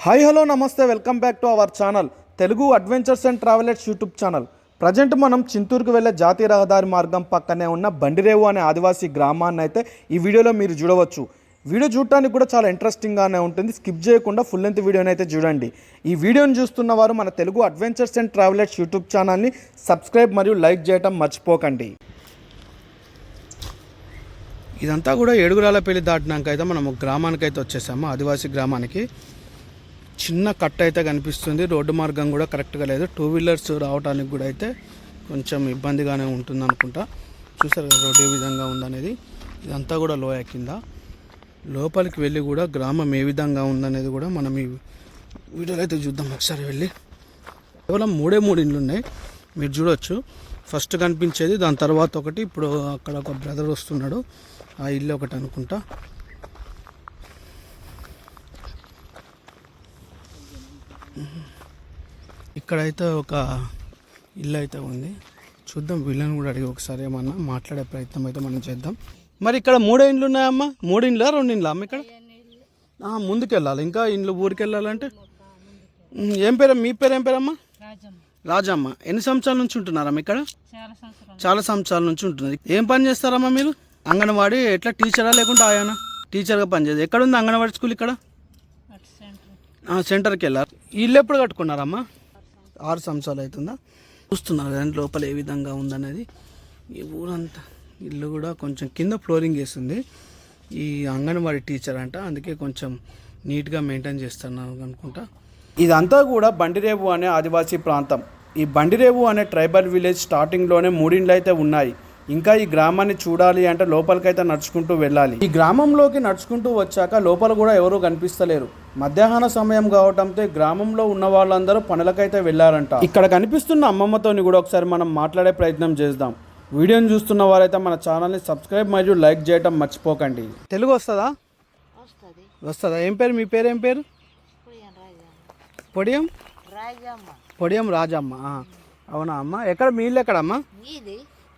Hi hello నమస్తే welcome back to our channel Telugu adventures and travellers YouTube channel. Present మనం చింతూరుకు వెళ్ళే జాతీయ రహదారి మార్గం పక్కనే ఉన్న బండిరేవు అనే ఆదివాసీ గ్రామాన్ని అయితే ఈ వీడియోలో మీరు చూడవచ్చు. వీడియో చూడటానికి కూడా చాలా ఇంట్రెస్టింగ్గానే ఉంటుంది. స్కిప్ చేయకుండా ఫుల్ లెంత్ వీడియోని అయితే చూడండి. ఈ వీడియోని చూస్తున్న వారు మన Telugu adventures and travellers YouTube ఛానల్ని సబ్స్క్రైబ్ మరియు లైక్ చేయడం మర్చిపోకండి. ఇదంతా కూడా ఏడుగురాలపల్లి దాటినాక అయితే మనం గ్రామానికి అయితే వచ్చేసాము. ఆదివాసీ గ్రామానికి చిన్న కట్ అయితే కనిపిస్తుంది. రోడ్డు మార్గం కూడా కరెక్ట్గా లేదు. టూ వీలర్స్ రావడానికి కూడా అయితే కొంచెం ఇబ్బందిగానే ఉంటుంది అనుకుంటా. చూసారు కదా రోడ్డు ఏ విధంగా ఉందనేది. ఇదంతా కూడా లోయ కింద. లోపలికి వెళ్ళి కూడా గ్రామం ఏ విధంగా ఉందనేది కూడా మనం ఈ వీడియోలో అయితే చూద్దాం. ఒకసారి వెళ్ళి కేవలం మూడు ఇండ్లు ఉన్నాయి, మీరు చూడవచ్చు. ఫస్ట్ కనిపించేది, దాని తర్వాత ఒకటి, ఇప్పుడు అక్కడ ఒక బ్రదర్ వస్తున్నాడు, ఆ ఇల్లు ఒకటి అనుకుంటా. ఇక్కడైతే ఒక ఇల్లు అయితే ఉంది. చూద్దాం, వీళ్ళని కూడా అడిగి ఒకసారి ఏమన్నా మాట్లాడే ప్రయత్నం అయితే మనం చేద్దాం. మరి ఇక్కడ మూడే ఇండ్లు ఉన్నాయమ్మా? మూడు ఇండ్లా రెండు ఇండ్లా అమ్మ? ఇక్కడ ముందుకు వెళ్ళాలి, ఇంకా ఇండ్లు ఊరికి వెళ్ళాలంటే. ఏం పేరు, మీ పేరు ఏం పేరమ్మా? రాజమ్మ. ఎన్ని సంవత్సరాల నుంచి ఉంటున్నారమ్మా ఇక్కడ? చాలా సంవత్సరాల నుంచి ఉంటున్నారు. ఏం పని చేస్తారమ్మా మీరు? అంగన్వాడీ ఎట్లా, టీచరా లేకుంటే ఆయానా? టీచర్గా పనిచేది. ఎక్కడ ఉంది అంగన్వాడీ స్కూల్? ఇక్కడ సెంటర్కి వెళ్ళారు. ఇల్లు ఎప్పుడు కట్టుకున్నారమ్మా? 6 సంవత్సరాలు అవుతుందా? చూస్తున్నారు కదండి లోపల ఏ విధంగా ఉందనేది. ఈ ఊరంతా ఇల్లు కూడా కొంచెం కింద ఫ్లోరింగ్ వేస్తుంది. ఈ అంగన్వాడీ టీచర్ అంట, అందుకే కొంచెం నీట్గా మెయింటైన్ చేస్తున్నారు అనుకుంటా. ఇదంతా కూడా బండిరేవు అనే ఆదివాసీ ప్రాంతం. ఈ బండిరేవు అనే ట్రైబల్ విలేజ్ స్టార్టింగ్లోనే 3 ఇండ్లు అయితే ఉన్నాయి. ఇంకా ఈ గ్రామాన్ని చూడాలి అంటే లోపలికైతే నడుచుకుంటూ వెళ్ళాలి. ఈ గ్రామంలోకి నడుచుకుంటూ వచ్చాక లోపల కూడా ఎవరూ కనిపిస్తలేరు. మధ్యాహ్న సమయం కావడంతో గ్రామంలో ఉన్న వాళ్ళందరూ పనులకైతే వెళ్ళారంట. ఇక్కడ కనిపిస్తున్న అమ్మమ్మతోని కూడా ఒకసారి మనం మాట్లాడే ప్రయత్నం చేద్దాం. వీడియోని చూస్తున్న వారైతే మన ఛానల్ని సబ్స్క్రైబ్ మరియు లైక్ చేయటం మర్చిపోకండి. తెలుగు వస్తుందా? వస్తుందా? ఏం పేరు, మీ పేరు ఏం పేరు? పొడియం రాజమ్మ. అవునా అమ్మ? ఎక్కడ మీ ఇల్లు ఎక్కడమ్మా?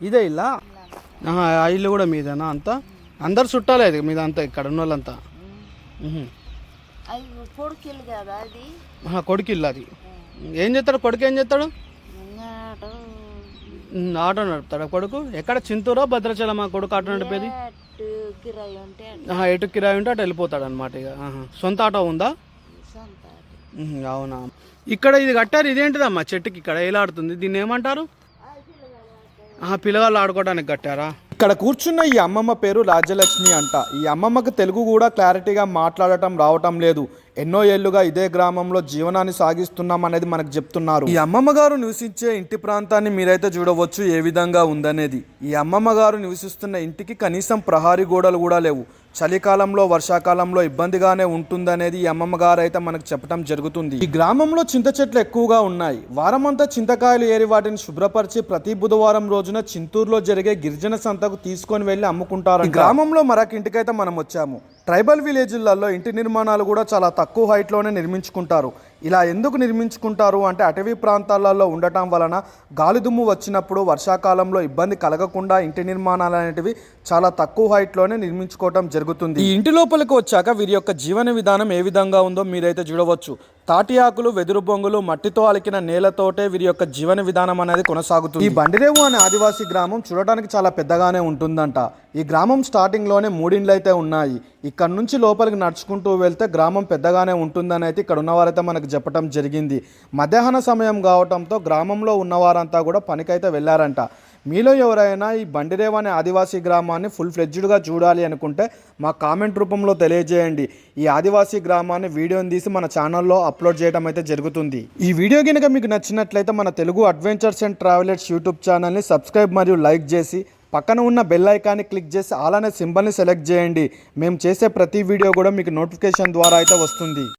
ఇదే ఇల్లా? ఆ ఇల్లు కూడా మీదేనా? అంతా అందరు చుట్టాలేదు మీదంతా ఇక్కడ ఉన్న వాళ్ళంతా? కొడుకు ఇల్లు అది. ఏం చేస్తాడు కొడుకు? ఏం చేస్తాడు? ఆటో నడుపుతాడు కొడుకు. ఎక్కడ చింతూరా భద్రాచలమా కొడుకు ఆటో నడిపేది? ఎటు కిరాయి ఉంటే అటు వెళ్ళిపోతాడు అనమాట. ఇక సొంత ఆటో ఉందా? అవునా. ఇక్కడ ఇది కట్టారు, ఇదేంటిదమ్మా చెట్టుకి ఇక్కడ ఏలాడుతుంది, దీన్ని ఏమంటారు? పిల్లగాళ్ళు ఆడుకోవడానికి కట్టారా? ఇక్కడ కూర్చున్న ఈ అమ్మమ్మ పేరు రాజ్యలక్ష్మి అంట. ఈ అమ్మమ్మకు తెలుగు కూడా క్లారిటీగా మాట్లాడటం రావటం లేదు. ఎన్నో ఏళ్లుగా ఇదే గ్రామంలో జీవనాన్ని సాగిస్తున్నాం అనేది మనకు చెప్తున్నారు. ఈ అమ్మమ్మ గారు నివసించే ఇంటి ప్రాంతాన్ని మీరైతే చూడవచ్చు ఏ విధంగా ఉందనేది. ఈ అమ్మమ్మ గారు నివసిస్తున్న ఇంటికి కనీసం ప్రహారీ గోడలు కూడా లేవు. చలికాలంలో వర్షాకాలంలో ఇబ్బందిగానే ఉంటుందనేది ఈ అమ్మమ్మ గారు అయితే మనకు చెప్పడం జరుగుతుంది. ఈ గ్రామంలో చింత చెట్లు ఎక్కువగా ఉన్నాయి. వారమంతా చింతకాయలు ఏరి వాటిని శుభ్రపరిచి ప్రతి బుధవారం రోజున చింతూరులో జరిగే గిరిజన సంతకు తీసుకొని వెళ్ళి అమ్ముకుంటారు. ఈ గ్రామంలో మరొక ఇంటికైతే మనం వచ్చాము. ట్రైబల్ విలేజ్లలో ఇంటి నిర్మాణాలు కూడా చాలా తక్కువ హైట్లోనే నిర్మించుకుంటారు. ఇలా ఎందుకు నిర్మించుకుంటారు అంటే అటవీ ప్రాంతాలలో ఉండటం వలన గాలి దుమ్ము వచ్చినప్పుడు వర్షాకాలంలో ఇబ్బంది కలగకుండా ఇంటి నిర్మాణాలు అనేటివి చాలా తక్కువ హైట్లోనే నిర్మించుకోవటం జరుగుతుంది. ఈ ఇంటి లోపలికి వచ్చాక వీరి యొక్క జీవన విధానం ఏ విధంగా ఉందో మీరైతే చూడవచ్చు. తాటి ఆకులు, వెదురు బొంగులు, మట్టితో అలికిన నేలతోటే వీరి యొక్క జీవన విధానం అనేది కొనసాగుతుంది. ఈ బండిరేవు అనే ఆదివాసీ గ్రామం చూడటానికి చాలా పెద్దగానే ఉంటుందంట. ఈ గ్రామం స్టార్టింగ్లోనే 3 ఇండ్లు అయితే ఉన్నాయి. ఇక్కడ నుంచి లోపలికి నడుచుకుంటూ వెళ్తే గ్రామం పెద్దగానే ఉంటుందని అయితే ఇక్కడ ఉన్నవారైతే మనకు చెప్పడం జరిగింది. మధ్యాహ్న సమయం కావడంతో గ్రామంలో ఉన్నవారంతా కూడా పనికైతే వెళ్ళారంట. మీలో ఎవరైనా ఈ బండిరేవు అనే ఆదివాసీ గ్రామాన్ని ఫుల్ ఫ్లెడ్జ్డ్గా చూడాలి అనుకుంటే మా కామెంట్ రూపంలో తెలియజేయండి. ఈ ఆదివాసీ గ్రామాన్ని వీడియోని తీసి మన ఛానల్లో అప్లోడ్ చేయడం అయితే జరుగుతుంది. ఈ వీడియో కనుక మీకు నచ్చినట్లయితే మన Telugu adventures and travellers YouTube ఛానల్ని సబ్స్క్రైబ్ మరియు లైక్ చేసి పక్కన ఉన్న బెల్ ఐకాన్ని క్లిక్ చేసి ఆల్ అనే సింబల్ని సెలెక్ట్ చేయండి. మేము చేసే ప్రతి వీడియో కూడా మీకు నోటిఫికేషన్ ద్వారా అయితే వస్తుంది.